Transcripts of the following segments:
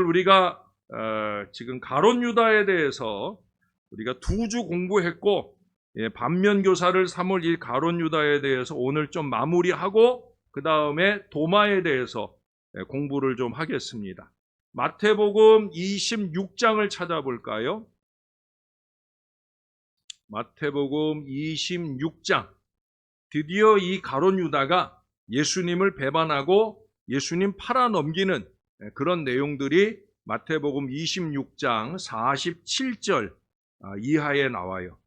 우리가 지금 가룟 유다에 대해서 우리가 2주 공부했고, 반면교사를 삼을 이 가룟 유다에 대해서 오늘 좀 마무리하고 그 다음에 도마에 대해서 공부를 좀 하겠습니다. 마태복음 26장을 찾아볼까요? 마태복음 26장. 드디어 이 가룟 유다가 예수님을 배반하고 예수님 팔아넘기는 그런 내용들이 마태복음 26장 47절 이하에 나와요.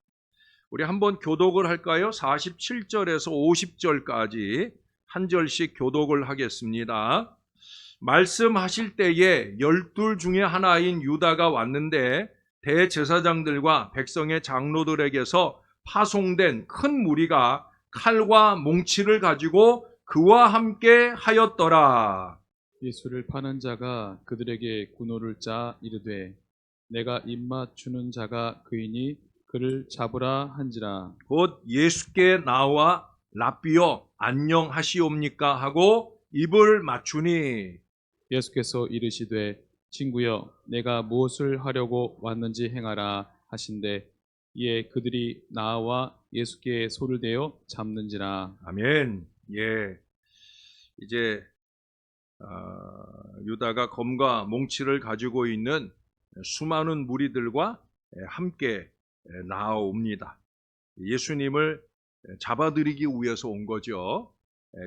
우리 한번 교독을 할까요? 47절에서 50절까지 한 절씩 교독을 하겠습니다. 말씀하실 때에 12 중에 하나인 유다가 왔는데 대제사장들과 백성의 장로들에게서 파송된 큰 무리가 칼과 몽치를 가지고 그와 함께 하였더라. 예수를 파는 자가 그들에게 군호를 짜 이르되 내가 입맞추는 자가 그이니 그를 잡으라 한지라. 곧 예수께 나와 랍비여 안녕하시옵니까 하고 입을 맞추니 예수께서 이르시되 친구여 내가 무엇을 하려고 왔는지 행하라 하신대 이에 그들이 나와 예수께 손을 대어 잡는지라. 아멘. 예, 이제 유다가 검과 몽치를 가지고 있는 수많은 무리들과 함께 나아옵니다. 예수님을 잡아들이기 위해서 온 거죠.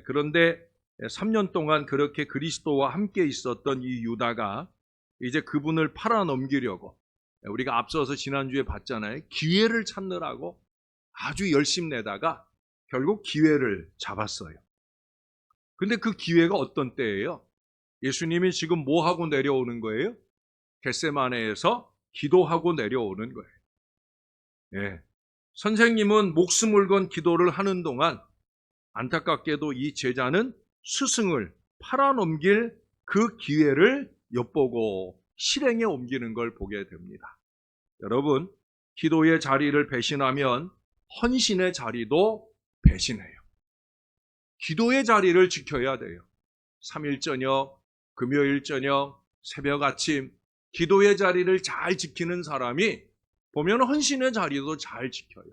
그런데 3년 동안 그렇게 그리스도와 함께 있었던 이 유다가 이제 그분을 팔아넘기려고, 우리가 앞서서 지난주에 봤잖아요. 기회를 찾느라고 아주 열심내다가 결국 기회를 잡았어요. 근데 그 기회가 어떤 때예요? 예수님이 지금 뭐 하고 내려오는 거예요? 겟세마네에서 기도하고 내려오는 거예요. 예. 선생님은 목숨을 건 기도를 하는 동안 안타깝게도 이 제자는 스승을 팔아넘길 그 기회를 엿보고 실행에 옮기는 걸 보게 됩니다. 여러분, 기도의 자리를 배신하면 헌신의 자리도 배신해요. 기도의 자리를 지켜야 돼요. 3일 저녁, 금요일 저녁, 새벽 아침, 기도의 자리를 잘 지키는 사람이 보면 헌신의 자리도 잘 지켜요.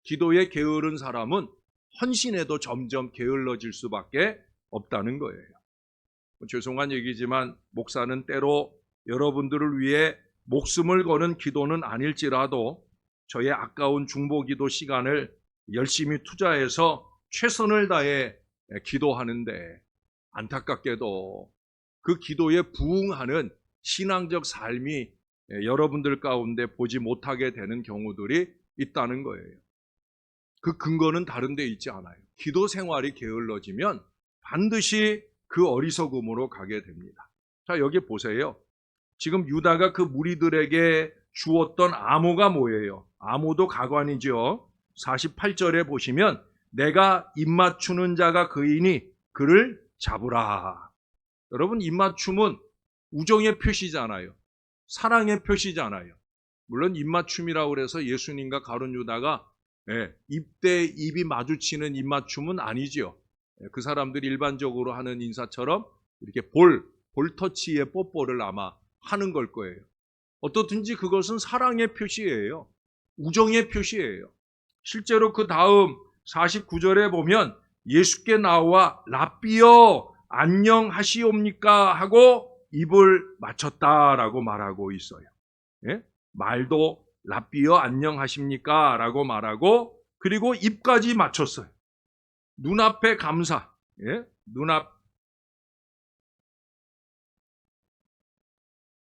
기도에 게으른 사람은 헌신에도 점점 게을러질 수밖에 없다는 거예요. 죄송한 얘기지만 목사는 때로 여러분들을 위해 목숨을 거는 기도는 아닐지라도 저의 아까운 중보기도 시간을 열심히 투자해서 최선을 다해 기도하는데 안타깝게도 그 기도에 부응하는 신앙적 삶이 여러분들 가운데 보지 못하게 되는 경우들이 있다는 거예요. 그 근거는 다른 데 있지 않아요. 기도 생활이 게을러지면 반드시 그 어리석음으로 가게 됩니다. 자, 여기 보세요. 지금 유다가 그 무리들에게 주었던 암호가 뭐예요? 암호도 가관이죠. 48절에 보시면 내가 입맞추는 자가 그이니 그를 잡으라. 여러분, 입맞춤은 우정의 표시잖아요. 사랑의 표시잖아요. 물론 입맞춤이라고 해서 예수님과 가룟 유다가 입이 마주치는 입맞춤은 아니죠. 그 사람들이 일반적으로 하는 인사처럼 이렇게 볼터치의 뽀뽀를 아마 하는 걸 거예요. 어떻든지 그것은 사랑의 표시예요. 우정의 표시예요. 실제로 그 다음 49절에 보면 예수께 나와 랍비여 안녕하시옵니까 하고 입을 맞췄다라고 말하고 있어요. 예? 말도 랍비여 안녕하십니까 라고 말하고 그리고 입까지 맞췄어요. 눈앞에 감사,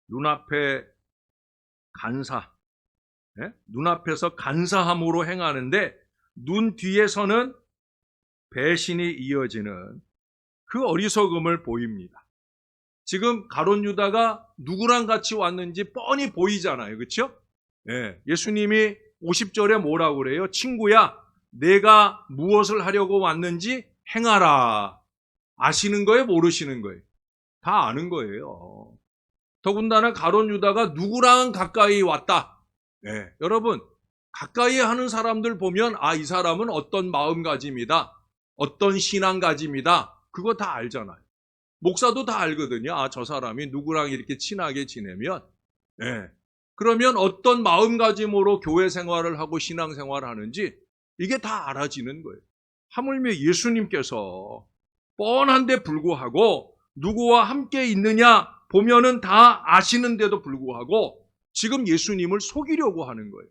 눈앞에 간사, 눈앞에서 간사함으로 행하는데 눈 뒤에서는 배신이 이어지는 그 어리석음을 보입니다. 지금 가룟 유다가 누구랑 같이 왔는지 뻔히 보이잖아요. 그렇죠? 예수님이 50절에 뭐라고 그래요? 친구야, 내가 무엇을 하려고 왔는지 행하라. 아시는 거예요? 모르시는 거예요? 다 아는 거예요. 더군다나 가룟 유다가 누구랑 가까이 왔다. 여러분, 가까이 하는 사람들 보면 이 사람은 어떤 마음가짐이다. 어떤 신앙가짐이다. 그거 다 알잖아요. 목사도 다 알거든요. 아, 저 사람이 누구랑 이렇게 친하게 지내면, 예. 그러면 어떤 마음가짐으로 교회 생활을 하고 신앙 생활을 하는지 이게 다 알아지는 거예요. 하물며 예수님께서 뻔한데 불구하고 누구와 함께 있느냐 보면은 다 아시는데도 불구하고 지금 예수님을 속이려고 하는 거예요.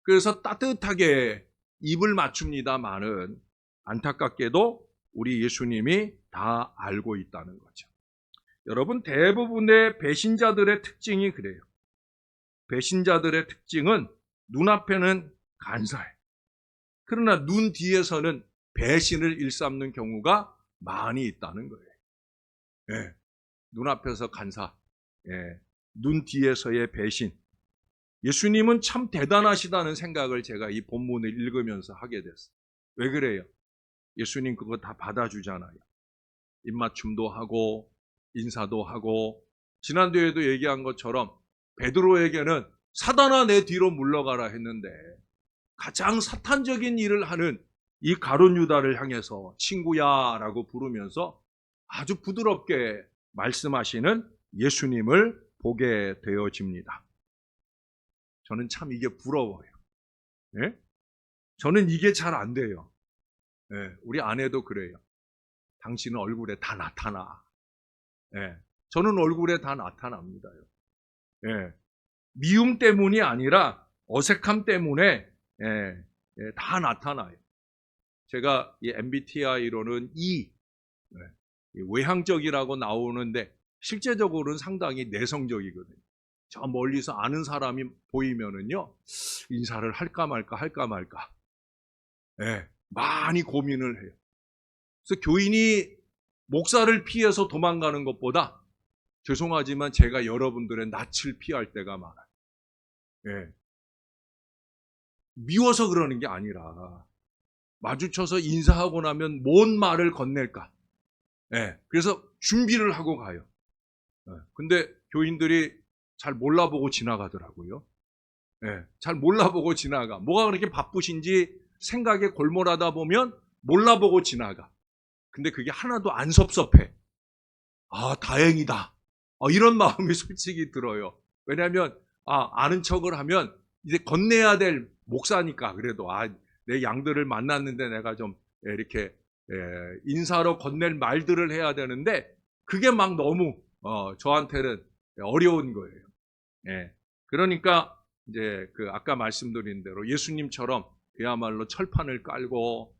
그래서 따뜻하게 입을 맞춥니다마는 안타깝게도 우리 예수님이 다 알고 있다는 거죠. 여러분, 대부분의 배신자들의 특징이 그래요. 배신자들의 특징은 눈앞에는 간사해. 그러나 눈 뒤에서는 배신을 일삼는 경우가 많이 있다는 거예요. 예, 눈앞에서 간사, 예, 눈 뒤에서의 배신. 예수님은 참 대단하시다는 생각을 제가 이 본문을 읽으면서 하게 됐어요. 왜 그래요? 예수님 그거 다 받아주잖아요. 입맞춤도 하고 인사도 하고 지난주에도 얘기한 것처럼 베드로에게는 사단아 내 뒤로 물러가라 했는데 가장 사탄적인 일을 하는 이 가룟 유다를 향해서 친구야 라고 부르면서 아주 부드럽게 말씀하시는 예수님을 보게 되어집니다. 저는 참 이게 부러워요. 예? 저는 이게 잘 안 돼요. 예, 우리 아내도 그래요. 당신은 얼굴에 다 나타나. 예, 저는 얼굴에 다 나타납니다요. 예, 미움 때문이 아니라 어색함 때문에 다 나타나요. 제가 이 MBTI로는 이 외향적이라고 나오는데 실제적으로는 상당히 내성적이거든요. 저 멀리서 아는 사람이 보이면은요 인사를 할까 말까 많이 고민을 해요. 그래서 교인이 목사를 피해서 도망가는 것보다 죄송하지만 제가 여러분들의 낯을 피할 때가 많아요. 예. 미워서 그러는 게 아니라 마주쳐서 인사하고 나면 뭔 말을 건넬까. 예. 그래서 준비를 하고 가요. 예. 근데 교인들이 잘 몰라보고 지나가더라고요. 예. 잘 몰라보고 지나가. 뭐가 그렇게 바쁘신지 생각에 골몰하다 보면 몰라보고 지나가. 근데 그게 하나도 안 섭섭해. 아, 다행이다. 이런 마음이 솔직히 들어요. 왜냐하면 아는 척을 하면 이제 건네야 될 목사니까 그래도 내 양들을 만났는데 내가 좀 이렇게 인사로 건넬 말들을 해야 되는데 그게 막 너무 저한테는 어려운 거예요. 예. 그러니까 이제 그 아까 말씀드린 대로 예수님처럼 그야말로 철판을 깔고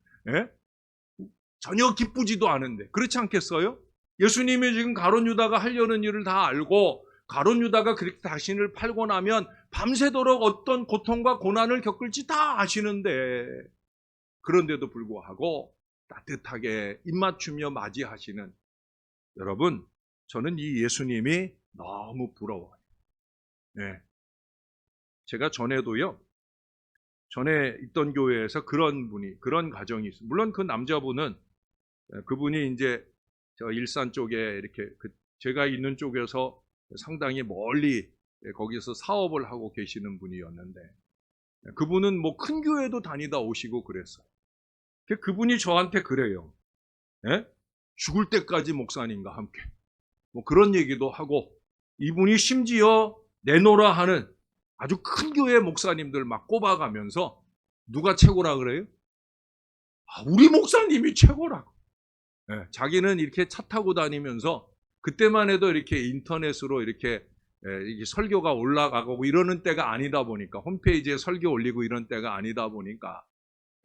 전혀 기쁘지도 않은데 그렇지 않겠어요? 예수님이 지금 가룟 유다가 하려는 일을 다 알고 가룟 유다가 그렇게 자신을 팔고 나면 밤새도록 어떤 고통과 고난을 겪을지 다 아시는데 그런데도 불구하고 따뜻하게 입맞추며 맞이하시는 여러분, 저는 이 예수님이 너무 부러워요. 네. 제가 전에도요. 전에 있던 교회에서 그런 가정이 있어요. 물론 그 남자분은 그분이 이제 저 일산 쪽에 이렇게 제가 있는 쪽에서 상당히 멀리 거기서 사업을 하고 계시는 분이었는데 그분은 뭐 큰 교회도 다니다 오시고 그랬어요. 그분이 저한테 그래요. 예? 죽을 때까지 목사님과 함께 뭐 그런 얘기도 하고 이분이 심지어 내노라 하는 아주 큰 교회 목사님들 막 꼽아가면서 누가 최고라 그래요? 우리 목사님이 최고라고. 예, 자기는 이렇게 차 타고 다니면서 그때만 해도 이렇게 인터넷으로 이렇게 설교가 올라가고 이러는 때가 아니다 보니까 홈페이지에 설교 올리고 이런 때가 아니다 보니까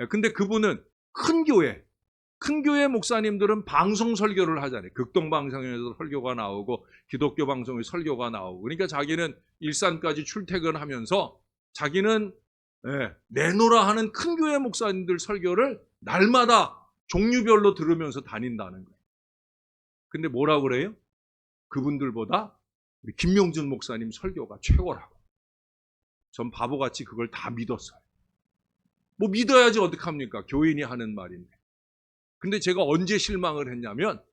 근데 그분은 큰 교회 목사님들은 방송 설교를 하잖아요. 극동방송에서 설교가 나오고 기독교 방송에 설교가 나오고 그러니까 자기는 일산까지 출퇴근하면서 자기는 내노라 하는 큰 교회 목사님들 설교를 날마다 종류별로 들으면서 다닌다는 거예요. 근데 뭐라고 그래요? 그분들보다 우리 김명준 목사님 설교가 최고라고. 전 바보같이 그걸 다 믿었어요. 뭐 믿어야지 어떡합니까? 교인이 하는 말인데. 근데 제가 언제 실망을 했냐면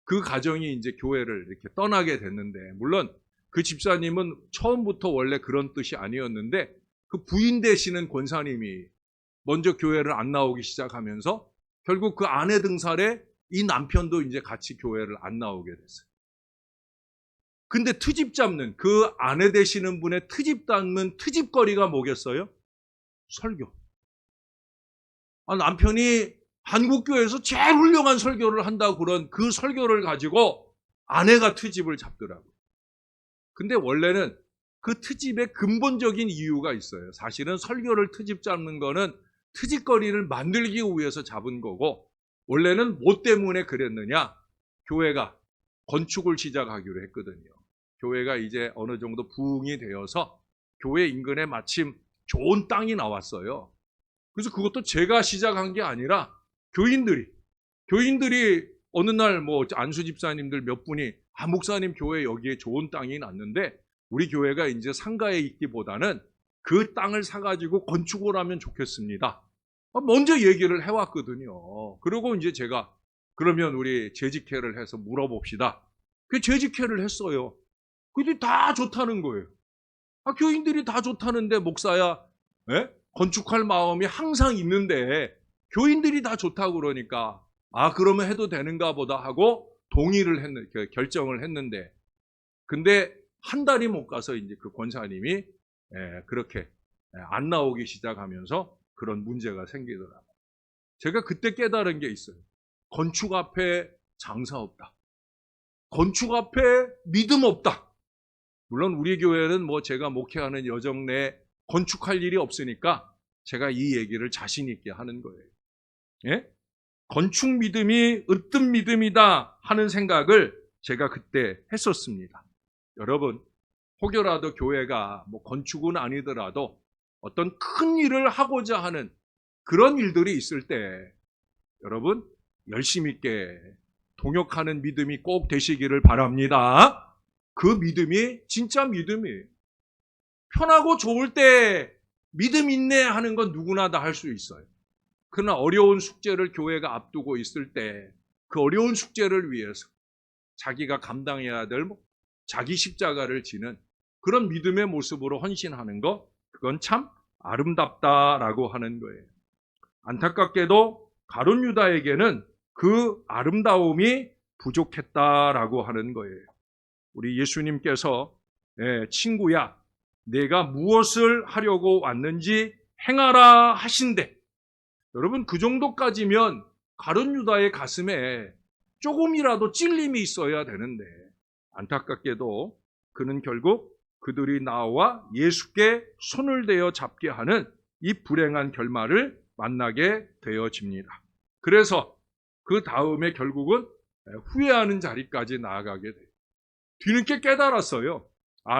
그 가정이 이제 교회를 이렇게 떠나게 됐는데 물론 그 집사님은 처음부터 원래 그런 뜻이 아니었는데 그 부인 되시는 권사님이 먼저 교회를 안 나오기 시작하면서 결국 그 아내 등살에 이 남편도 이제 같이 교회를 안 나오게 됐어요. 근데 트집 잡는 그 아내 되시는 분의 트집 잡는 트집거리가 뭐겠어요? 설교. 남편이 한국교회에서 제일 훌륭한 설교를 한다고 그런 그 설교를 가지고 아내가 트집을 잡더라고요. 근데 원래는 그 트집의 근본적인 이유가 있어요. 사실은 설교를 트집 잡는 거는 트집거리를 만들기 위해서 잡은 거고, 원래는 뭐 때문에 그랬느냐? 교회가 건축을 시작하기로 했거든요. 교회가 이제 어느 정도 부흥이 되어서 교회 인근에 마침 좋은 땅이 나왔어요. 그래서 그것도 제가 시작한 게 아니라 교인들이 어느 날 뭐 안수 집사님들 몇 분이 목사님 교회 여기에 좋은 땅이 났는데 우리 교회가 이제 상가에 있기보다는 그 땅을 사가지고 건축을 하면 좋겠습니다. 먼저 얘기를 해왔거든요. 그리고 이제 제가 그러면 우리 재직회를 해서 물어봅시다. 그 재직회를 했어요. 그들이 다 좋다는 거예요. 교인들이 다 좋다는데 목사야, 건축할 마음이 항상 있는데 교인들이 다 좋다고 그러니까 그러면 해도 되는가 보다 하고 결정을 했는데, 근데 한 달이 못 가서 이제 그 권사님이 그렇게 안 나오기 시작하면서 그런 문제가 생기더라고요. 제가 그때 깨달은 게 있어요. 건축 앞에 장사 없다. 건축 앞에 믿음 없다. 물론 우리 교회는 뭐 제가 목회하는 여정 내 건축할 일이 없으니까 제가 이 얘기를 자신 있게 하는 거예요. 예? 건축 믿음이 으뜸 믿음이다 하는 생각을 제가 그때 했었습니다. 여러분, 혹여라도 교회가 뭐 건축은 아니더라도 어떤 큰 일을 하고자 하는 그런 일들이 있을 때 여러분 열심 있게 동역하는 믿음이 꼭 되시기를 바랍니다. 그 믿음이 진짜 믿음이에요. 편하고 좋을 때 믿음 있네 하는 건 누구나 다 할 수 있어요. 그러나 어려운 숙제를 교회가 앞두고 있을 때 그 어려운 숙제를 위해서 자기가 감당해야 될 자기 십자가를 지는 그런 믿음의 모습으로 헌신하는 것, 그건 참 아름답다라고 하는 거예요. 안타깝게도 가룟 유다에게는 그 아름다움이 부족했다라고 하는 거예요. 우리 예수님께서 친구야, 내가 무엇을 하려고 왔는지 행하라 하신대. 여러분, 그 정도까지면 가룟 유다의 가슴에 조금이라도 찔림이 있어야 되는데 안타깝게도 그는 결국 그들이 나와 예수께 손을 대어 잡게 하는 이 불행한 결말을 만나게 되어집니다. 그래서 그 다음에 결국은 후회하는 자리까지 나아가게 돼요. 뒤늦게 깨달았어요.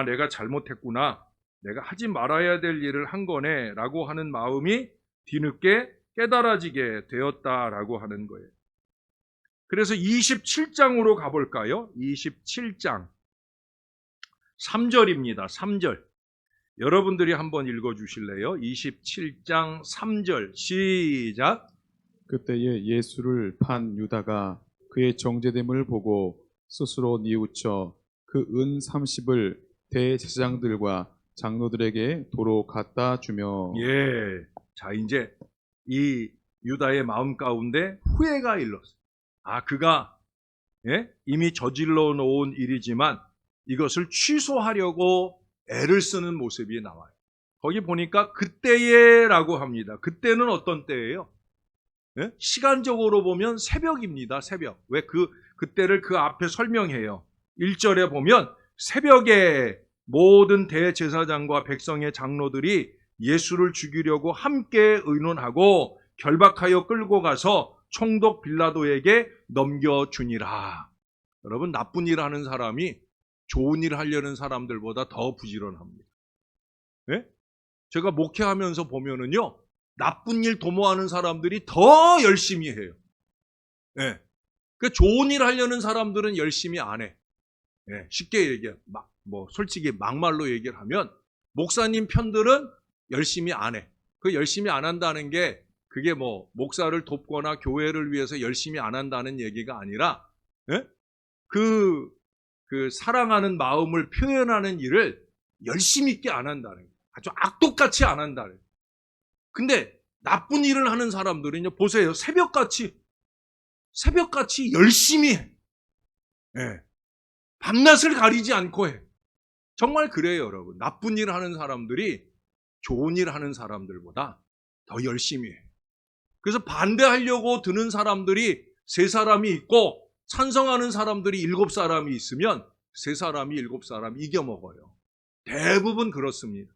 내가 잘못했구나. 내가 하지 말아야 될 일을 한 거네 라고 하는 마음이 뒤늦게 깨달아지게 되었다라고 하는 거예요. 그래서 27장으로 가볼까요? 27장 3절입니다. 3절. 여러분들이 한번 읽어주실래요? 27장 3절 시작. 그때에 예수를 판 유다가 그의 정죄됨을 보고 스스로 뉘우쳐 그 은 30을 대제사장들과 장로들에게 도로 갖다 주며. 자, 이제 이 유다의 마음 가운데 후회가 일렀어요. 그가 이미 저질러 놓은 일이지만 이것을 취소하려고 애를 쓰는 모습이 나와요. 거기 보니까 그때에라고 합니다. 그때는 어떤 때예요? 시간적으로 보면 새벽입니다. 새벽. 왜 그때를 그 앞에 설명해요. 1절에 보면 새벽에 모든 대제사장과 백성의 장로들이 예수를 죽이려고 함께 의논하고 결박하여 끌고 가서 총독 빌라도에게 넘겨주니라. 여러분, 나쁜 일 하는 사람이 좋은 일 하려는 사람들보다 더 부지런합니다. 제가 목회하면서 보면은요, 나쁜 일 도모하는 사람들이 더 열심히 해요. 좋은 일 하려는 사람들은 열심히 안 해. 쉽게 얘기해. 솔직히 막말로 얘기를 하면, 목사님 편들은 열심히 안 해. 그 열심히 안 한다는 게, 그게 목사를 돕거나 교회를 위해서 열심히 안 한다는 얘기가 아니라, 그 사랑하는 마음을 표현하는 일을 열심히 있게 안 한다는 거예요. 아주 악독같이 안 한다는 거예요. 근데 나쁜 일을 하는 사람들은요, 보세요. 새벽같이 새벽같이 열심히 해. 예. 밤낮을 가리지 않고 해. 정말 그래요, 여러분. 나쁜 일 하는 사람들이 좋은 일 하는 사람들보다 더 열심히 해. 그래서 반대하려고 드는 사람들이 3사람이 있고 찬성하는 사람들이 7사람이 있으면 3사람이 7사람 이겨먹어요. 대부분 그렇습니다.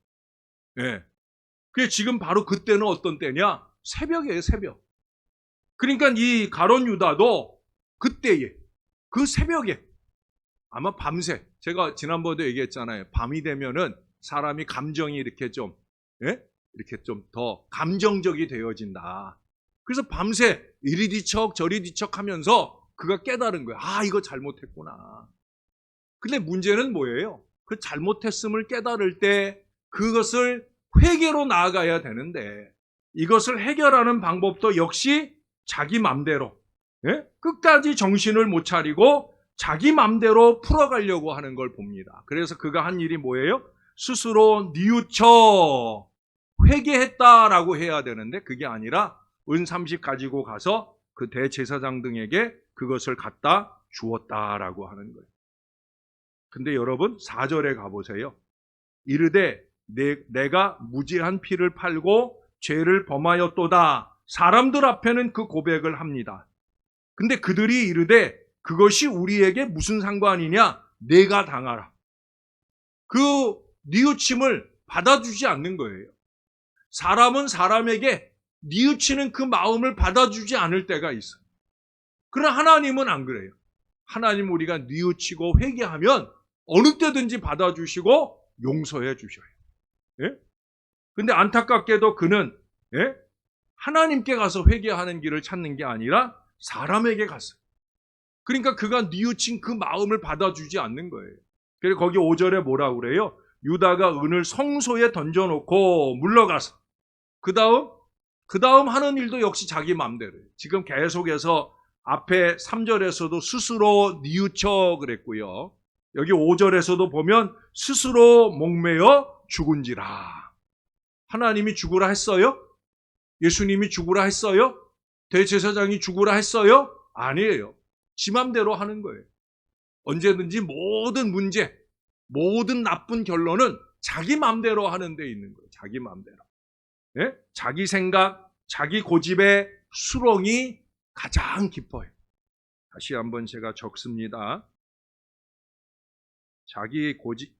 예. 그게 지금 바로 그때는 어떤 때냐? 새벽이에요, 새벽. 그러니까 이 가룟 유다도 그때에, 그 새벽에, 아마 밤새, 제가 지난번에도 얘기했잖아요. 밤이 되면은 사람이 감정이 이렇게 좀, 예? 이렇게 좀 더 감정적이 되어진다. 그래서 밤새 이리 뒤척 저리 뒤척 하면서 그가 깨달은 거예요. 아, 이거 잘못했구나. 근데 문제는 뭐예요? 그 잘못했음을 깨달을 때 그것을 회개로 나아가야 되는데 이것을 해결하는 방법도 역시 자기 맘대로, 예? 끝까지 정신을 못 차리고 자기 맘대로 풀어가려고 하는 걸 봅니다. 그래서 그가 한 일이 뭐예요? 스스로 뉘우쳐 회개했다라고 해야 되는데 그게 아니라 은 30 가지고 가서 그 대제사장 등에게 그것을 갖다 주었다라고 하는 거예요. 근데 여러분 4절에 가보세요. 이르되 내가 무지한 피를 팔고 죄를 범하였도다. 사람들 앞에는 그 고백을 합니다. 근데 그들이 이르되 그것이 우리에게 무슨 상관이냐? 내가 당하라. 그 뉘우침을 받아주지 않는 거예요. 사람은 사람에게 뉘우치는 그 마음을 받아주지 않을 때가 있어요. 그러나 하나님은 안 그래요. 하나님 우리가 뉘우치고 회개하면 어느 때든지 받아주시고 용서해 주셔요. 예? 근데 안타깝게도 그는, 예? 하나님께 가서 회개하는 길을 찾는 게 아니라 사람에게 갔어요. 그러니까 그가 뉘우친 그 마음을 받아주지 않는 거예요. 그래서 거기 5절에 뭐라고 그래요? 유다가 은을 성소에 던져놓고 물러가서 그 다음 하는 일도 역시 자기 마음대로예요. 지금 계속해서 앞에 3절에서도 스스로 뉘우쳐 그랬고요. 여기 5절에서도 보면 스스로 목매어 죽은지라. 하나님이 죽으라 했어요? 예수님이 죽으라 했어요? 대제사장이 죽으라 했어요? 아니에요. 지 맘대로 하는 거예요. 언제든지 모든 문제, 모든 나쁜 결론은 자기 맘대로 하는 데 있는 거예요. 자기 맘대로. 예? 자기 생각, 자기 고집의 수렁이 가장 깊어요. 다시 한번 제가 적습니다. 자기 고집,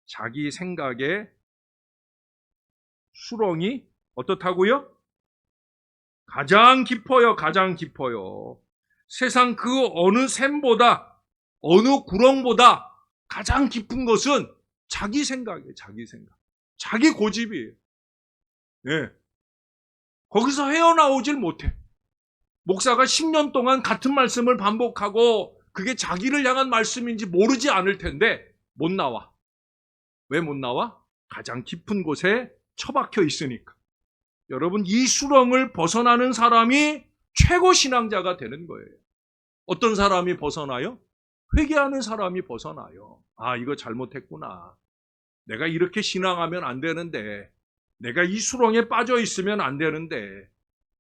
자기 생각의 수렁이 어떻다고요? 가장 깊어요. 가장 깊어요. 세상 그 어느 샘보다, 어느 구렁보다 가장 깊은 것은 자기 생각이에요. 자기 생각. 자기 고집이에요. 예. 거기서 헤어나오질 못해. 목사가 10년 동안 같은 말씀을 반복하고 그게 자기를 향한 말씀인지 모르지 않을 텐데 못 나와. 왜 못 나와? 가장 깊은 곳에 처박혀 있으니까. 여러분, 이 수렁을 벗어나는 사람이 최고 신앙자가 되는 거예요. 어떤 사람이 벗어나요? 회개하는 사람이 벗어나요. 아, 이거 잘못했구나. 내가 이렇게 신앙하면 안 되는데, 내가 이 수렁에 빠져 있으면 안 되는데,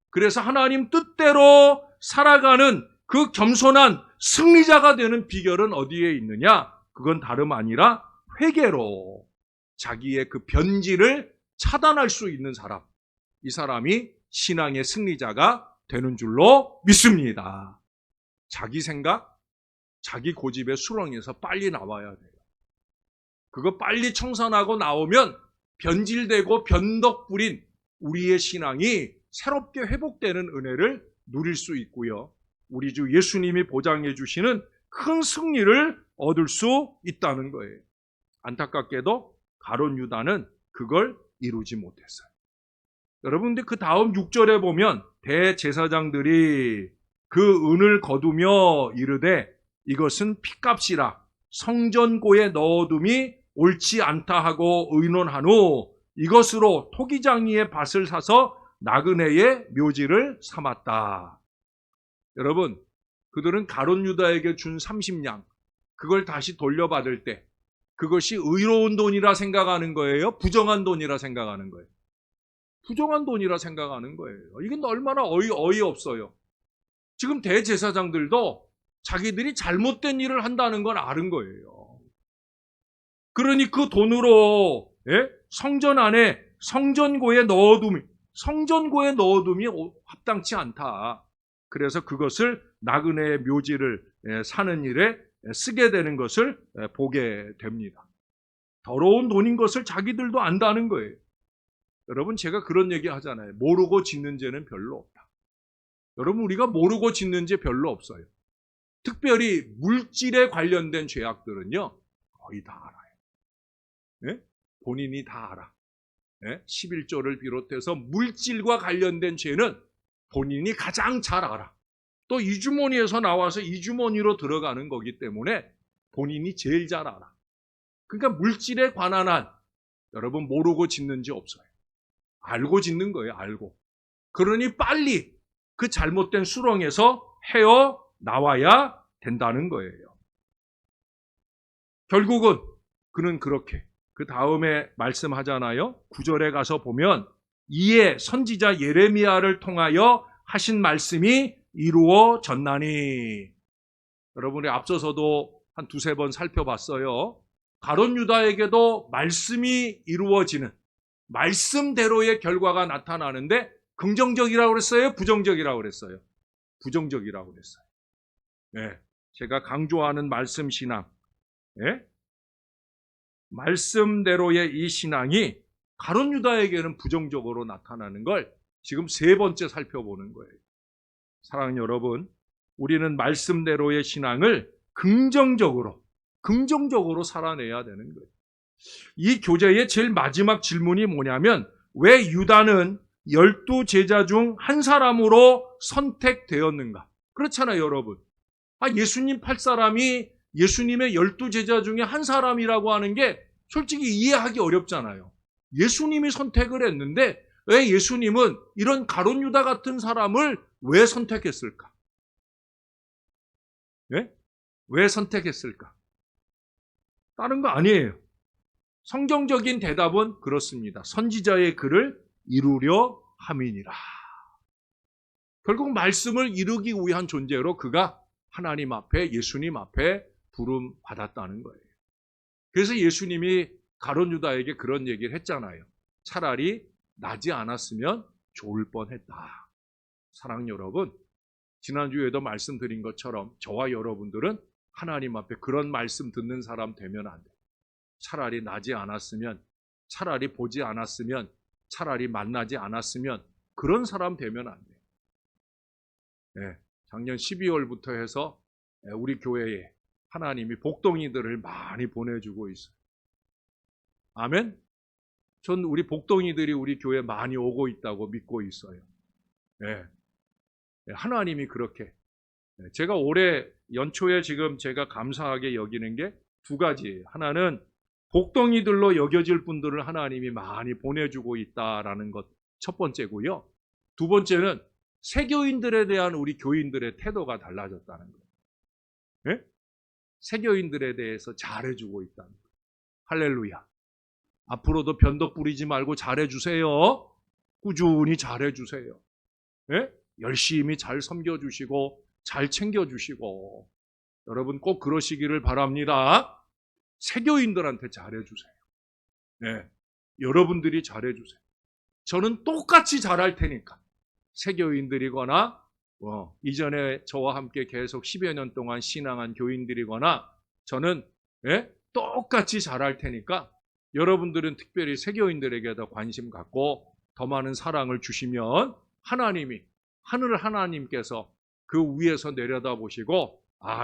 그래서 하나님 뜻대로 살아가는 그 겸손한 승리자가 되는 비결은 어디에 있느냐? 그건 다름 아니라 회개로 자기의 그 변질을 차단할 수 있는 사람. 이 사람이 신앙의 승리자가 되는 줄로 믿습니다. 자기 생각, 자기 고집의 수렁에서 빨리 나와야 돼요. 그거 빨리 청산하고 나오면 변질되고 변덕 부린 우리의 신앙이 새롭게 회복되는 은혜를 누릴 수 있고요. 우리 주 예수님이 보장해 주시는 큰 승리를 얻을 수 있다는 거예요. 안타깝게도 가룟 유다는 그걸 이루지 못했어요. 여러분, 근데 그 다음 6절에 보면 대제사장들이 그 은을 거두며 이르되 이것은 핏값이라 성전고에 넣어둠이 옳지 않다 하고 의논한 후 이것으로 토기장이의 밭을 사서 나그네의 묘지를 삼았다. 여러분, 그들은 가룟 유다에게 준 30냥 그걸 다시 돌려받을 때 그것이 의로운 돈이라 생각하는 거예요? 부정한 돈이라 생각하는 거예요? 부정한 돈이라 생각하는 거예요. 이건 얼마나 어이없어요. 지금 대제사장들도 자기들이 잘못된 일을 한다는 걸 아는 거예요. 그러니 그 돈으로 성전 안에 성전고에 넣어둠이 합당치 않다. 그래서 그것을 나그네의 묘지를 사는 일에 쓰게 되는 것을 보게 됩니다. 더러운 돈인 것을 자기들도 안다는 거예요. 여러분, 제가 그런 얘기 하잖아요. 모르고 짓는 죄는 별로 없다. 여러분, 우리가 모르고 짓는 죄 별로 없어요. 특별히 물질에 관련된 죄악들은요, 거의 다 알아요. 본인이 다 알아. 11조를 비롯해서 물질과 관련된 죄는 본인이 가장 잘 알아. 또 이주머니에서 나와서 이주머니로 들어가는 거기 때문에 본인이 제일 잘 알아. 그러니까 물질에 관한 한 여러분 모르고 짓는 죄 없어요. 알고 짓는 거예요. 알고. 그러니 빨리 그 잘못된 수렁에서 헤어 나와야 된다는 거예요. 결국은 그는 그렇게 그 다음에 말씀하잖아요. 9절에 가서 보면 이에 선지자 예레미야를 통하여 하신 말씀이 이루어졌나니. 여러분이 앞서서도 한 두세 번 살펴봤어요. 가룟 유다에게도 말씀이 이루어지는 말씀대로의 결과가 나타나는데 긍정적이라고 그랬어요? 부정적이라고 그랬어요? 부정적이라고 그랬어요. 네, 제가 강조하는 말씀 신앙, 말씀대로의 이 신앙이 가룟 유다에게는 부정적으로 나타나는 걸 지금 세 번째 살펴보는 거예요. 사랑하는 여러분, 우리는 말씀대로의 신앙을 긍정적으로 살아내야 되는 거예요. 이 교재의 제일 마지막 질문이 뭐냐면 왜 유다는 12제자 중 한 사람으로 선택되었는가? 그렇잖아요, 여러분. 예수님 8사람이 예수님의 12제자 중에 한 사람이라고 하는 게 솔직히 이해하기 어렵잖아요. 예수님이 선택을 했는데 왜 예수님은 이런 가룟 유다 같은 사람을 왜 선택했을까? 왜 선택했을까? 다른 거 아니에요. 성경적인 대답은 그렇습니다. 선지자의 글을 이루려 함이니라. 결국 말씀을 이루기 위한 존재로 그가 하나님 앞에, 예수님 앞에 부름 받았다는 거예요. 그래서 예수님이 가룟 유다에게 그런 얘기를 했잖아요. 차라리 나지 않았으면 좋을 뻔했다. 사랑하는 여러분, 지난주에도 말씀드린 것처럼 저와 여러분들은 하나님 앞에 그런 말씀 듣는 사람 되면 안 돼요. 차라리 나지 않았으면, 차라리 보지 않았으면, 차라리 만나지 않았으면 그런 사람 되면 안 돼요. 작년 12월부터 해서 우리 교회에 하나님이 복덩이들을 많이 보내주고 있어요. 아멘? 전 우리 복덩이들이 우리 교회에 많이 오고 있다고 믿고 있어요. 하나님이 그렇게. 제가 올해 연초에 지금 제가 감사하게 여기는 게 두 가지예요. 하나는 복덩이들로 여겨질 분들을 하나님이 많이 보내주고 있다라는 것 첫 번째고요. 두 번째는 세교인들에 대한 우리 교인들의 태도가 달라졌다는 거예요. 세교인들에 대해서 잘해주고 있다는 거예요. 할렐루야. 앞으로도 변덕 부리지 말고 잘해주세요. 꾸준히 잘해주세요. 열심히 잘 섬겨주시고 잘 챙겨주시고 여러분 꼭 그러시기를 바랍니다. 세교인들한테 잘해주세요. 여러분들이 잘해주세요. 저는 똑같이 잘할 테니까 세교인들이거나 이전에 저와 함께 계속 10여 년 동안 신앙한 교인들이거나 저는 똑같이 잘할 테니까 여러분들은 특별히 세교인들에게 더 관심 갖고 더 많은 사랑을 주시면 하나님이 하늘 하나님께서 그 위에서 내려다보시고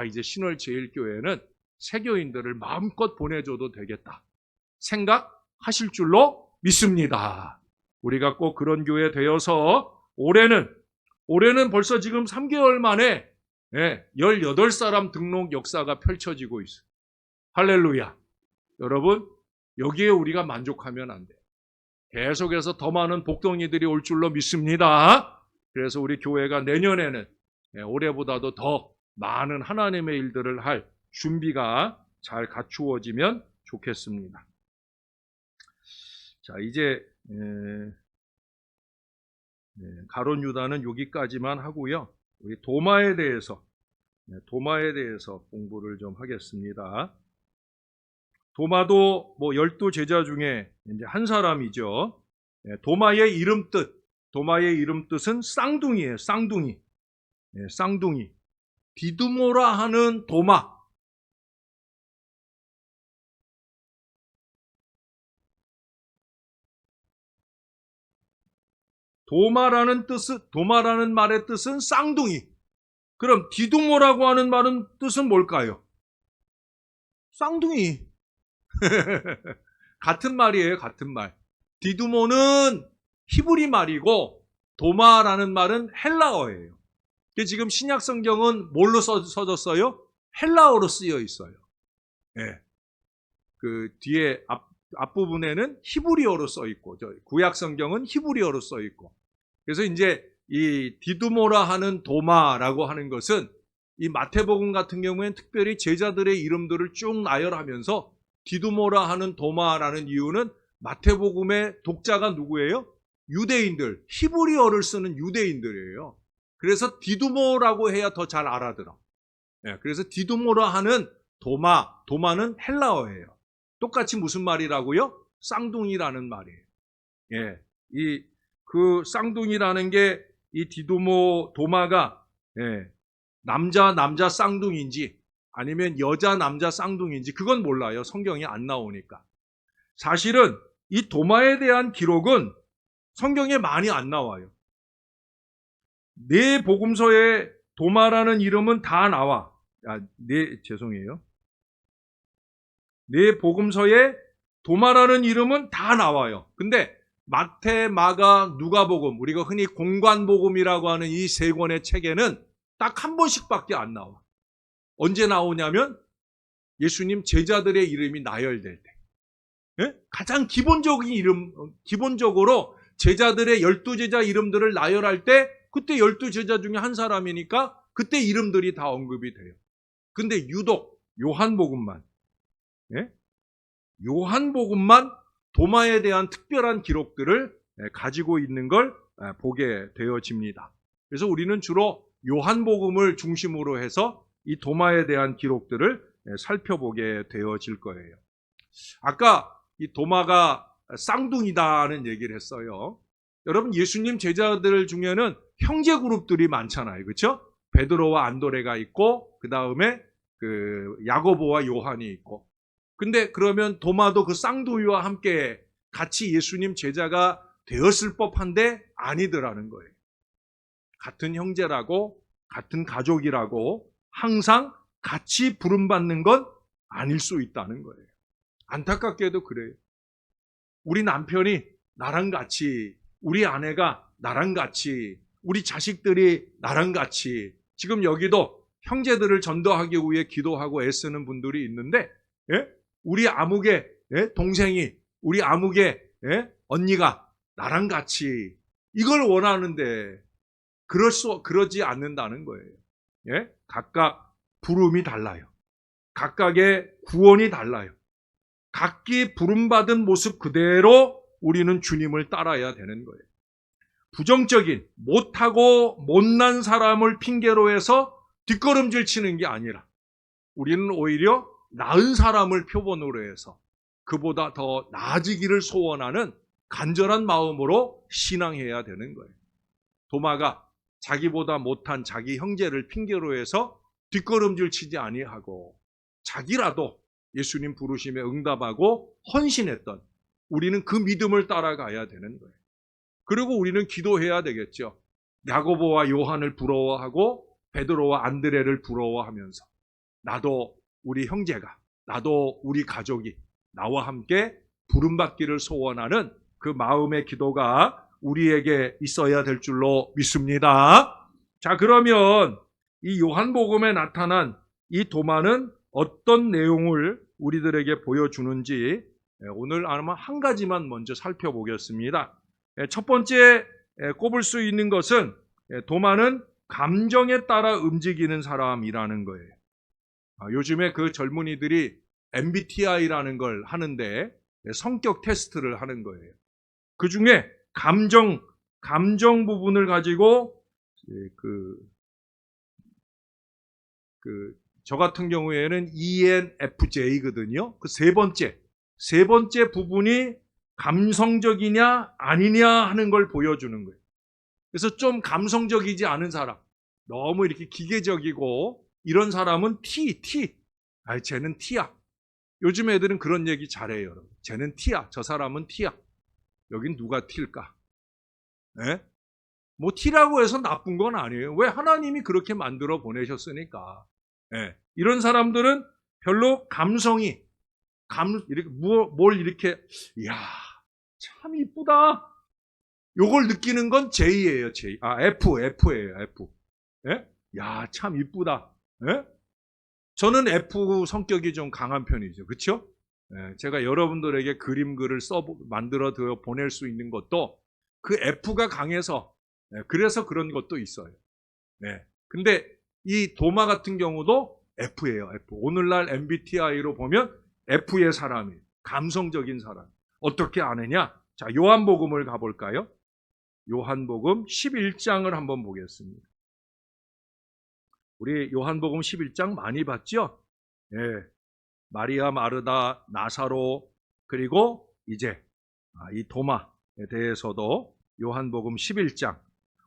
이제 신월제일교회는 세교인들을 마음껏 보내줘도 되겠다 생각하실 줄로 믿습니다. 우리가 꼭 그런 교회 되어서 올해는 벌써 지금 3개월 만에 18사람 등록 역사가 펼쳐지고 있어요. 할렐루야. 여러분, 여기에 우리가 만족하면 안 돼요. 계속해서 더 많은 복덩이들이 올 줄로 믿습니다. 그래서 우리 교회가 내년에는 올해보다도 더 많은 하나님의 일들을 할 준비가 잘 갖추어지면 좋겠습니다. 자, 이제 가룟 유다는 여기까지만 하고요. 우리 도마에 대해서 공부를 좀 하겠습니다. 도마도 뭐 12제자 중에 이제 한 사람이죠. 도마의 이름 뜻은 쌍둥이에요. 쌍둥이. 쌍둥이. 디두모라 하는 도마. 도마라는 말의 뜻은 쌍둥이. 그럼 디두모라고 하는 말은 뜻은 뭘까요? 쌍둥이. 같은 말이에요, 같은 말. 디두모는 히브리 말이고 도마라는 말은 헬라어예요. 지금 신약 성경은 뭘로 써졌어요? 헬라어로 쓰여 있어요. 그 뒤에 앞부분에는 히브리어로 써 있고, 구약 성경은 히브리어로 써 있고. 그래서 이제 이 디두모라 하는 도마라고 하는 것은 이 마태복음 같은 경우에는 특별히 제자들의 이름들을 쭉 나열하면서 디두모라 하는 도마라는 이유는 마태복음의 독자가 누구예요? 유대인들, 히브리어를 쓰는 유대인들이에요. 그래서 디두모라고 해야 더 잘 알아들어. 그래서 디두모라 하는 도마는 헬라어예요. 똑같이 무슨 말이라고요? 쌍둥이라는 말이에요. 그 쌍둥이라는 게 이 도마가 남자 쌍둥이인지 아니면 여자 남자 쌍둥이인지 그건 몰라요. 성경이 안 나오니까. 사실은 이 도마에 대한 기록은 성경에 많이 안 나와요. 네 복음서에 도마라는 이름은 다 나와. 죄송해요. 네 복음서에 도마라는 이름은 다 나와요. 근데 마태, 마가, 누가복음, 우리가 흔히 공관복음이라고 하는 이 세 권의 책에는 딱 한 번씩밖에 안 나와. 언제 나오냐면 예수님 제자들의 이름이 나열될 때. 가장 기본적으로 제자들의 12제자 이름들을 나열할 때 그때 12제자 중에 한 사람이니까 그때 이름들이 다 언급이 돼요. 근데 유독 요한복음만 도마에 대한 특별한 기록들을 가지고 있는 걸 보게 되어집니다. 그래서 우리는 주로 요한복음을 중심으로 해서 이 도마에 대한 기록들을 살펴보게 되어질 거예요. 아까 이 도마가 쌍둥이다는 얘기를 했어요. 여러분 예수님 제자들 중에는 형제 그룹들이 많잖아요. 그렇죠? 베드로와 안도레가 있고 그 다음에 그 야고보와 요한이 있고 근데 그러면 도마도 그 쌍둥이와 함께 같이 예수님 제자가 되었을 법한데 아니더라는 거예요. 같은 형제라고 같은 가족이라고 항상 같이 부름받는 건 아닐 수 있다는 거예요. 안타깝게도 그래요. 우리 남편이 나랑 같이, 우리 아내가 나랑 같이, 우리 자식들이 나랑 같이 지금 여기도 형제들을 전도하기 위해 기도하고 애쓰는 분들이 있는데 우리 아무개 동생이 우리 아무개 언니가 나랑 같이 이걸 원하는데 그러지 않는다는 거예요. 각각 부름이 달라요. 각각의 구원이 달라요. 각기 부름받은 모습 그대로 우리는 주님을 따라야 되는 거예요. 부정적인 못하고 못난 사람을 핑계로 해서 뒷걸음질 치는 게 아니라 우리는 오히려 나은 사람을 표본으로 해서 그보다 더 나아지기를 소원하는 간절한 마음으로 신앙해야 되는 거예요. 도마가 자기보다 못한 자기 형제를 핑계로 해서 뒷걸음질 치지 아니하고 자기라도 예수님 부르심에 응답하고 헌신했던 우리는 그 믿음을 따라가야 되는 거예요. 그리고 우리는 기도해야 되겠죠. 야고보와 요한을 부러워하고 베드로와 안드레를 부러워하면서 나도 우리 형제가, 나도 우리 가족이 나와 함께 부름받기를 소원하는 그 마음의 기도가 우리에게 있어야 될 줄로 믿습니다. 자, 그러면 이 요한복음에 나타난 이 도마는 어떤 내용을 우리들에게 보여주는지 오늘 아마 한 가지만 먼저 살펴보겠습니다. 첫 번째 꼽을 수 있는 것은 도마는 감정에 따라 움직이는 사람이라는 거예요. 요즘에 그 젊은이들이 MBTI라는 걸 하는데 성격 테스트를 하는 거예요. 그 중에 감정 감정 부분을 가지고 저 같은 경우에는 ENFJ거든요. 그 세 번째 부분이 감성적이냐 아니냐 하는 걸 보여주는 거예요. 그래서 좀 감성적이지 않은 사람, 너무 이렇게 기계적이고 이런 사람은 T. 쟤는 T야. 요즘 애들은 그런 얘기 잘해요. 여러분. 쟤는 T야. 저 사람은 T야. 여긴 누가 T일까? 예? 뭐 T라고 해서 나쁜 건 아니에요. 왜? 하나님이 그렇게 만들어 보내셨으니까. 예. 이런 사람들은 별로 감성이 이렇게 뭘 이렇게 이야 참 이쁘다. 요걸 느끼는 건 J예요. J. F예요. F. 예? 야, 참 이쁘다. 예? 저는 F 성격이 좀 강한 편이죠. 그렇죠? 예, 제가 여러분들에게 글을 만들어 보낼 수 있는 것도 그 F가 강해서 그래서 그런 것도 있어요. 네. 근데 이 도마 같은 경우도 F예요. F. 오늘날 MBTI로 보면 F의 사람이에요. 감성적인 사람. 어떻게 아느냐? 자, 요한복음을 가볼까요? 요한복음 11장을 한번 보겠습니다. 우리 요한복음 11장 많이 봤죠? 예. 마리아, 마르다, 나사로, 그리고 이제 이 도마에 대해서도 요한복음 11장.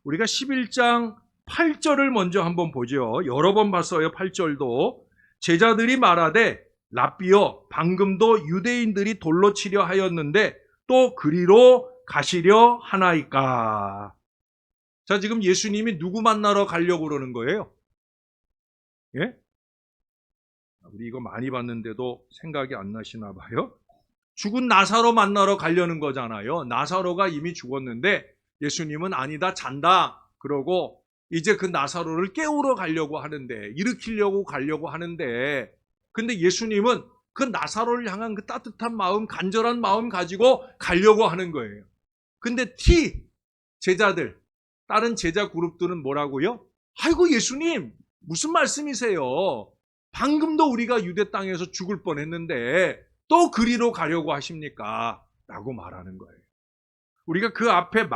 우리가 11장 8절을 먼저 한번 보죠. 여러 번 봤어요. 8절도. 제자들이 말하되 랍비여 방금도 유대인들이 돌로 치려 하였는데 또 그리로 가시려 하나이까. 자, 지금 예수님이 누구 만나러 가려고 그러는 거예요? 예? 우리 이거 많이 봤는데도 생각이 안 나시나 봐요? 죽은 나사로 만나러 가려는 거잖아요. 나사로가 이미 죽었는데 예수님은 아니다, 잔다. 그러고 이제 그 나사로를 깨우러 가려고 하는데, 일으키려고 가려고 하는데, 근데 예수님은 그 나사로를 향한 그 따뜻한 마음, 간절한 마음 가지고 가려고 하는 거예요. 근데 제자들, 다른 제자 그룹들은 뭐라고요? 아이고 예수님, 무슨 말씀이세요? 방금도 우리가 유대 땅에서 죽을 뻔했는데 또 그리로 가려고 하십니까? 라고 말하는 거예요. 우리가 그 앞에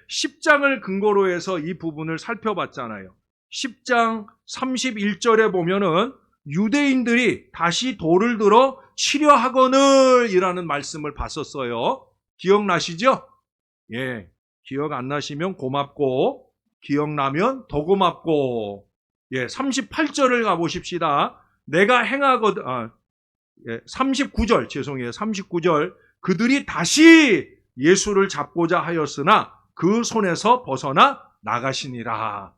10장을 근거로 해서 이 부분을 살펴봤잖아요. 10장 31절에 보면은 유대인들이 다시 돌을 들어 치려 하거늘 이라는 말씀을 봤었어요. 기억나시죠? 예. 기억 안 나시면 고맙고, 기억나면 더 고맙고, 예. 38절을 가보십시다. 내가 행하거든, 39절, 죄송해요. 39절. 그들이 다시 예수를 잡고자 하였으나 그 손에서 벗어나 나가시니라.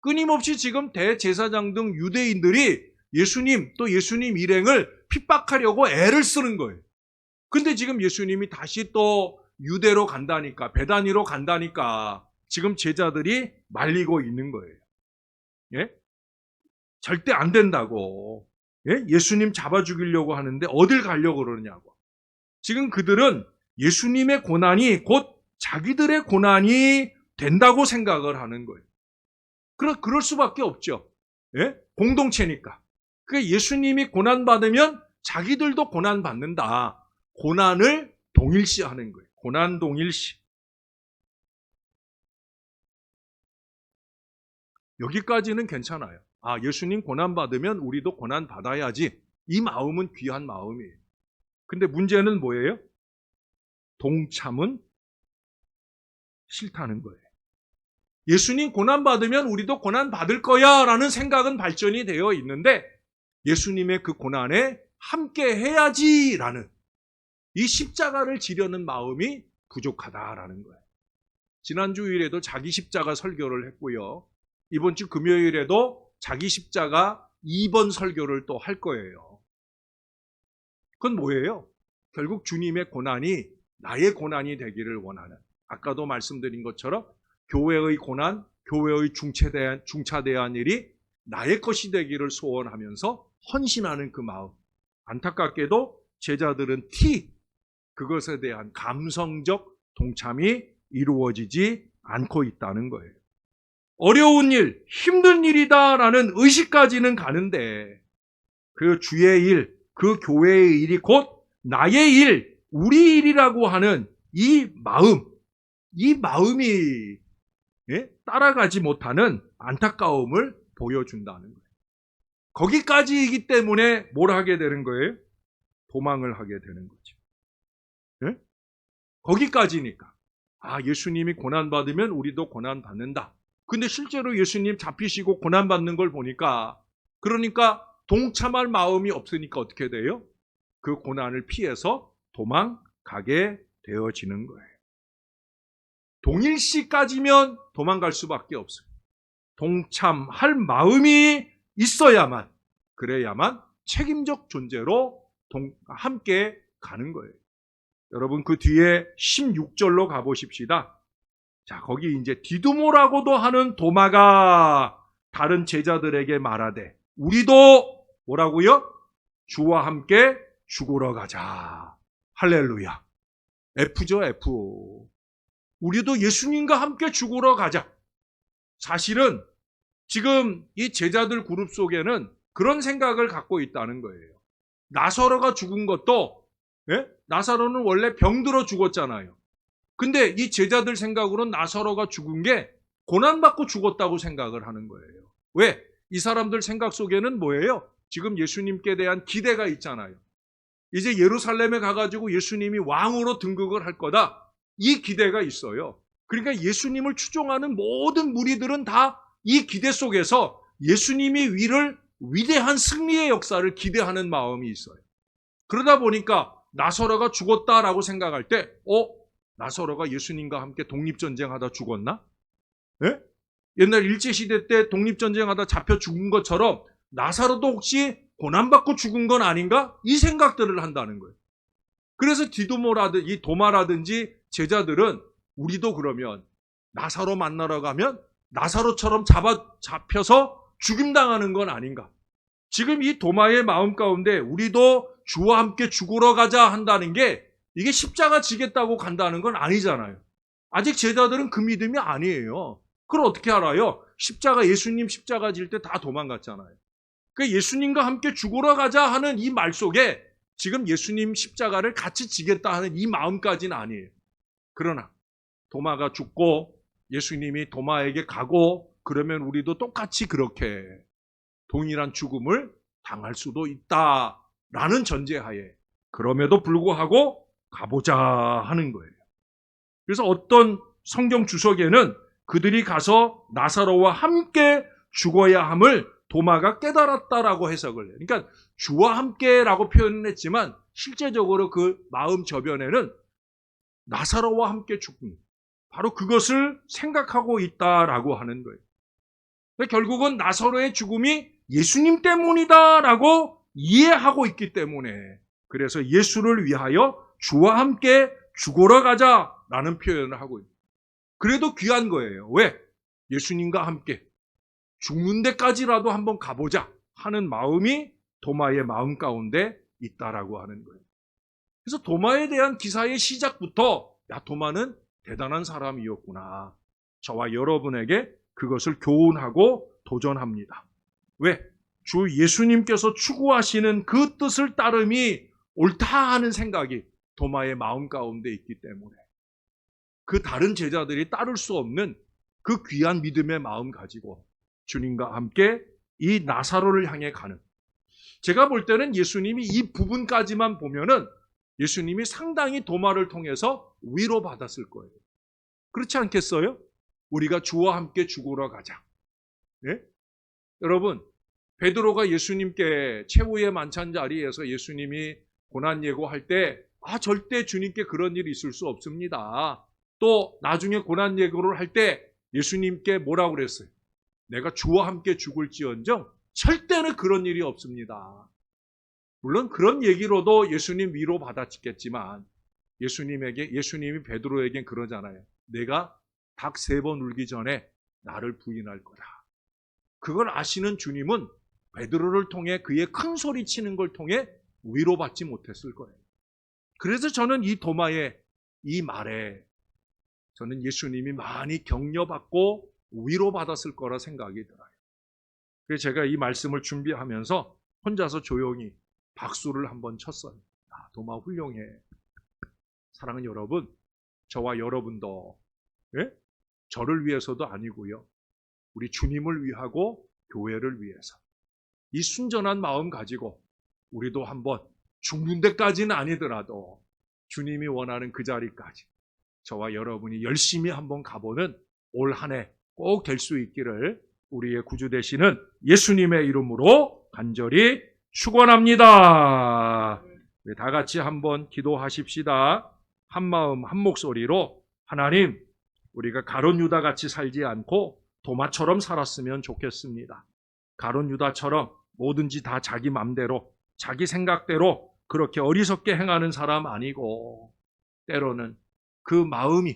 끊임없이 지금 대제사장 등 유대인들이 예수님 또 예수님 일행을 핍박하려고 애를 쓰는 거예요. 근데 지금 예수님이 다시 또 유대로 간다니까, 베다니로 간다니까 지금 제자들이 말리고 있는 거예요. 예? 절대 안 된다고. 예? 예수님 잡아 죽이려고 하는데 어딜 가려고 그러냐고. 지금 그들은 예수님의 고난이 곧 자기들의 고난이 된다고 생각을 하는 거예요. 그럴 수밖에 없죠. 예? 공동체니까. 그러니까 예수님이 고난받으면 자기들도 고난받는다. 고난을 동일시하는 거예요. 고난 동일시. 여기까지는 괜찮아요. 아, 예수님 고난받으면 우리도 고난받아야지. 이 마음은 귀한 마음이에요. 근데 문제는 뭐예요? 동참은 싫다는 거예요. 예수님 고난받으면 우리도 고난받을 거야 라는 생각은 발전이 되어 있는데 예수님의 그 고난에 함께 해야지 라는 이 십자가를 지려는 마음이 부족하다라는 거예요. 지난주 일에도 자기 십자가 설교를 했고요. 이번 주 금요일에도 자기 십자가 2번 설교를 또 할 거예요. 그건 뭐예요? 결국 주님의 고난이 나의 고난이 되기를 원하는, 아까도 말씀드린 것처럼 교회의 고난, 교회의 중차대한 일이 나의 것이 되기를 소원하면서 헌신하는 그 마음. 안타깝게도 제자들은 그것에 대한 감성적 동참이 이루어지지 않고 있다는 거예요. 어려운 일, 힘든 일이다라는 의식까지는 가는데 그 주의 일, 그 교회의 일이 곧 나의 일, 우리 일이라고 하는 이 마음, 이 마음이 따라가지 못하는 안타까움을 보여준다는 거예요. 거기까지이기 때문에 뭘 하게 되는 거예요? 도망을 하게 되는 거죠. 예? 거기까지니까. 예수님이 고난받으면 우리도 고난받는다. 근데 실제로 예수님 잡히시고 고난받는 걸 보니까, 그러니까 동참할 마음이 없으니까 어떻게 돼요? 그 고난을 피해서 도망가게 되어지는 거예요. 동일시까지면 도망갈 수밖에 없어요. 동참할 마음이 있어야만, 그래야만 책임적 존재로 함께 가는 거예요. 여러분, 그 뒤에 16절로 가보십시다. 자, 거기 이제 디두모라고도 하는 도마가 다른 제자들에게 말하되, 우리도 뭐라고요? 주와 함께 죽으러 가자. 할렐루야. F죠, F. 우리도 예수님과 함께 죽으러 가자. 사실은 지금 이 제자들 그룹 속에는 그런 생각을 갖고 있다는 거예요. 나사로가 죽은 것도, 나사로는 원래 병들어 죽었잖아요. 근데 이 제자들 생각으로는 나사로가 죽은 게 고난받고 죽었다고 생각을 하는 거예요. 왜? 이 사람들 생각 속에는 뭐예요? 지금 예수님께 대한 기대가 있잖아요. 이제 예루살렘에 가가지고 예수님이 왕으로 등극을 할 거다. 이 기대가 있어요. 그러니까 예수님을 추종하는 모든 무리들은 다 이 기대 속에서 예수님이 위대한 승리의 역사를 기대하는 마음이 있어요. 그러다 보니까 나사로가 죽었다라고 생각할 때, 나사로가 예수님과 함께 독립전쟁하다 죽었나? 예? 옛날 일제시대 때 독립전쟁하다 잡혀 죽은 것처럼 나사로도 혹시 고난받고 죽은 건 아닌가? 이 생각들을 한다는 거예요. 그래서 디두모라든지 이 도마라든지 제자들은 우리도 그러면 나사로 만나러 가면 나사로처럼 잡혀서 죽임당하는 건 아닌가? 지금 이 도마의 마음 가운데 우리도 주와 함께 죽으러 가자 한다는 게 이게 십자가 지겠다고 간다는 건 아니잖아요. 아직 제자들은 그 믿음이 아니에요. 그걸 어떻게 알아요? 예수님 십자가 질 때 다 도망갔잖아요. 그러니까 예수님과 함께 죽으러 가자 하는 이 말 속에 지금 예수님 십자가를 같이 지겠다 하는 이 마음까지는 아니에요. 그러나 도마가 죽고 예수님이 도마에게 가고 그러면 우리도 똑같이 그렇게 동일한 죽음을 당할 수도 있다라는 전제하에 그럼에도 불구하고 가보자 하는 거예요. 그래서 어떤 성경 주석에는 그들이 가서 나사로와 함께 죽어야 함을 도마가 깨달았다라고 해석을 해요. 그러니까 주와 함께라고 표현을 했지만 실제적으로 그 마음 저변에는 나사로와 함께 죽는, 바로 그것을 생각하고 있다라고 하는 거예요. 그러니까 결국은 나사로의 죽음이 예수님 때문이다라고 이해하고 있기 때문에, 그래서 예수를 위하여 주와 함께 죽으러 가자라는 표현을 하고 있어요. 그래도 귀한 거예요. 왜? 예수님과 함께 죽는 데까지라도 한번 가보자 하는 마음이 도마의 마음 가운데 있다라고 하는 거예요. 그래서 도마에 대한 기사의 시작부터 도마는 대단한 사람이었구나. 저와 여러분에게 그것을 교훈하고 도전합니다. 왜? 주 예수님께서 추구하시는 그 뜻을 따름이 옳다 하는 생각이 도마의 마음 가운데 있기 때문에 그 다른 제자들이 따를 수 없는 그 귀한 믿음의 마음 가지고 주님과 함께 이 나사로를 향해 가는, 제가 볼 때는 예수님이 이 부분까지만 보면은 예수님이 상당히 도마를 통해서 위로받았을 거예요. 그렇지 않겠어요? 우리가 주와 함께 죽으러 가자. 네? 여러분, 베드로가 예수님께 최후의 만찬 자리에서 예수님이 고난 예고할 때 절대 주님께 그런 일이 있을 수 없습니다. 또 나중에 고난 예고를 할 때 예수님께 뭐라고 그랬어요? 내가 주와 함께 죽을지언정 절대는 그런 일이 없습니다. 물론 그런 얘기로도 예수님 위로받았겠지만 예수님이 베드로에겐 그러잖아요. 내가 닭 3번 울기 전에 나를 부인할 거다. 그걸 아시는 주님은 베드로를 통해 그의 큰 소리 치는 걸 통해 위로받지 못했을 거예요. 그래서 저는 이 도마의 이 말에 저는 예수님이 많이 격려받고 위로받았을 거라 생각이 들어요. 그래서 제가 이 말씀을 준비하면서 혼자서 조용히 박수를 한번 쳤어요. 도마 훌륭해. 사랑하는 여러분, 저와 여러분도 예? 저를 위해서도 아니고요. 우리 주님을 위하고 교회를 위해서. 이 순전한 마음 가지고 우리도 한번 죽는 데까지는 아니더라도 주님이 원하는 그 자리까지 저와 여러분이 열심히 한번 가보는 올 한 해 꼭 될 수 있기를 우리의 구주 되시는 예수님의 이름으로 간절히 축원합니다. 네, 다 같이 한번 기도하십시다. 한 마음 한 목소리로 하나님, 우리가 가룟 유다 같이 살지 않고 도마처럼 살았으면 좋겠습니다. 가룟 유다처럼 뭐든지 다 자기 맘대로, 자기 생각대로 그렇게 어리석게 행하는 사람 아니고, 때로는 그 마음이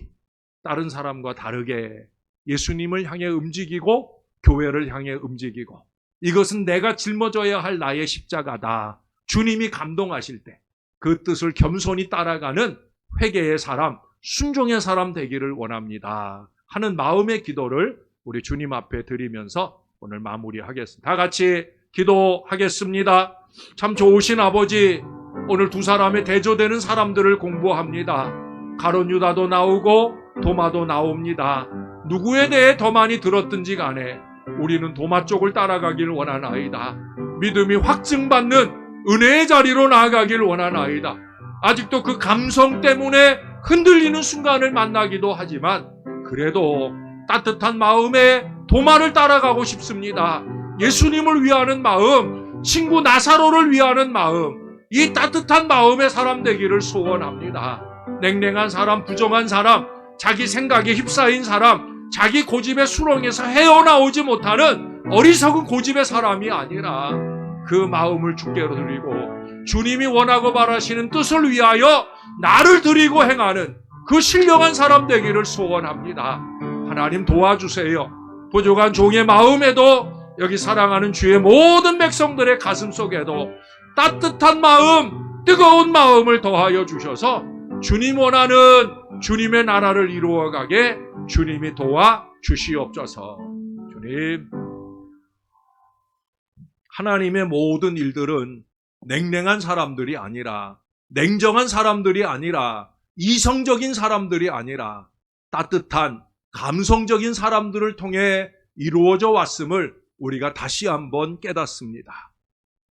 다른 사람과 다르게 예수님을 향해 움직이고 교회를 향해 움직이고, 이것은 내가 짊어져야 할 나의 십자가다. 주님이 감동하실 때 그 뜻을 겸손히 따라가는 회개의 사람, 순종의 사람 되기를 원합니다 하는 마음의 기도를 우리 주님 앞에 드리면서 오늘 마무리하겠습니다. 다 같이 기도하겠습니다. 참 좋으신 아버지, 오늘 두 사람의 대조되는 사람들을 공부합니다. 가룟 유다도 나오고 도마도 나옵니다. 누구에 대해 더 많이 들었든지 간에 우리는 도마 쪽을 따라가길 원하나이다. 믿음이 확증받는 은혜의 자리로 나아가길 원하나이다. 아직도 그 감성 때문에 흔들리는 순간을 만나기도 하지만 그래도 따뜻한 마음에 도마를 따라가고 싶습니다. 예수님을 위하는 마음, 친구 나사로를 위하는 마음, 이 따뜻한 마음의 사람 되기를 소원합니다. 냉랭한 사람, 부정한 사람, 자기 생각에 휩싸인 사람, 자기 고집의 수렁에서 헤어나오지 못하는 어리석은 고집의 사람이 아니라 그 마음을 주께로 드리고 주님이 원하고 바라시는 뜻을 위하여 나를 드리고 행하는 그 신령한 사람 되기를 소원합니다. 하나님 도와주세요. 부족한 종의 마음에도, 여기 사랑하는 주의 모든 백성들의 가슴 속에도 따뜻한 마음, 뜨거운 마음을 더하여 주셔서 주님 원하는 주님의 나라를 이루어가게 주님이 도와 주시옵소서. 주님, 하나님의 모든 일들은 냉랭한 사람들이 아니라, 냉정한 사람들이 아니라, 이성적인 사람들이 아니라 따뜻한 감성적인 사람들을 통해 이루어져 왔음을 우리가 다시 한번 깨닫습니다.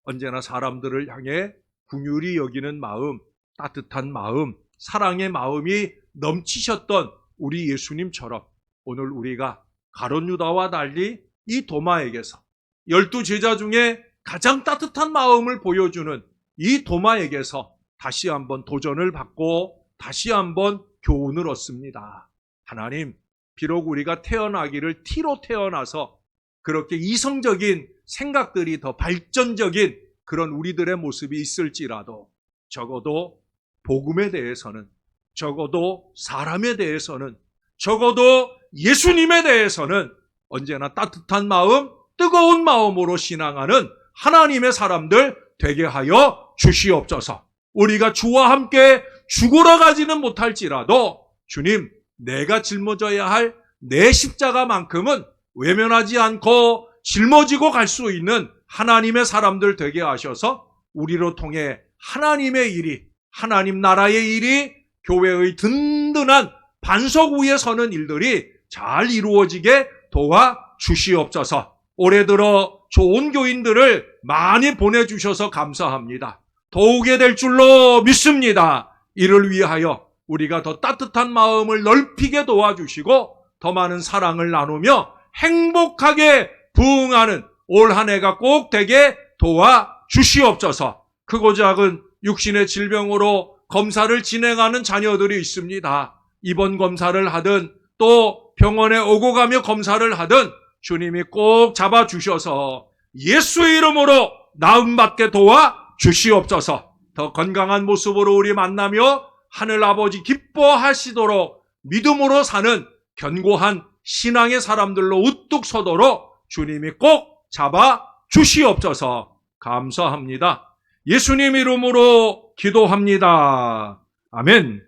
언제나 사람들을 향해 긍휼히 여기는 마음, 따뜻한 마음, 사랑의 마음이 넘치셨던 우리 예수님처럼 오늘 우리가 가룟 유다와 달리 이 도마에게서, 12 제자 중에 가장 따뜻한 마음을 보여주는 이 도마에게서 다시 한번 도전을 받고 다시 한번 교훈을 얻습니다. 하나님, 비록 우리가 태어나기를 T로 태어나서 그렇게 이성적인 생각들이 더 발전적인 그런 우리들의 모습이 있을지라도 적어도 복음에 대해서는, 적어도 사람에 대해서는, 적어도 예수님에 대해서는 언제나 따뜻한 마음, 뜨거운 마음으로 신앙하는 하나님의 사람들 되게 하여 주시옵소서. 우리가 주와 함께 죽으러 가지는 못할지라도 주님, 내가 짊어져야 할 내 십자가만큼은 외면하지 않고 짊어지고 갈 수 있는 하나님의 사람들 되게 하셔서 우리로 통해 하나님의 일이, 하나님 나라의 일이, 교회의 든든한 반석 위에 서는 일들이 잘 이루어지게 도와 주시옵소서. 올해 들어 좋은 교인들을 많이 보내주셔서 감사합니다. 도우게 될 줄로 믿습니다. 이를 위하여 우리가 더 따뜻한 마음을 넓히게 도와주시고 더 많은 사랑을 나누며 행복하게 부응하는 올 한 해가 꼭 되게 도와주시옵소서. 크고 작은 육신의 질병으로 검사를 진행하는 자녀들이 있습니다. 입원 검사를 하든 또 병원에 오고 가며 검사를 하든 주님이 꼭 잡아주셔서 예수의 이름으로 나음받게 도와주시옵소서. 더 건강한 모습으로 우리 만나며 하늘 아버지 기뻐하시도록 믿음으로 사는 견고한 신앙의 사람들로 우뚝 서도록 주님이 꼭 잡아주시옵소서. 감사합니다. 예수님 이름으로 기도합니다. 아멘.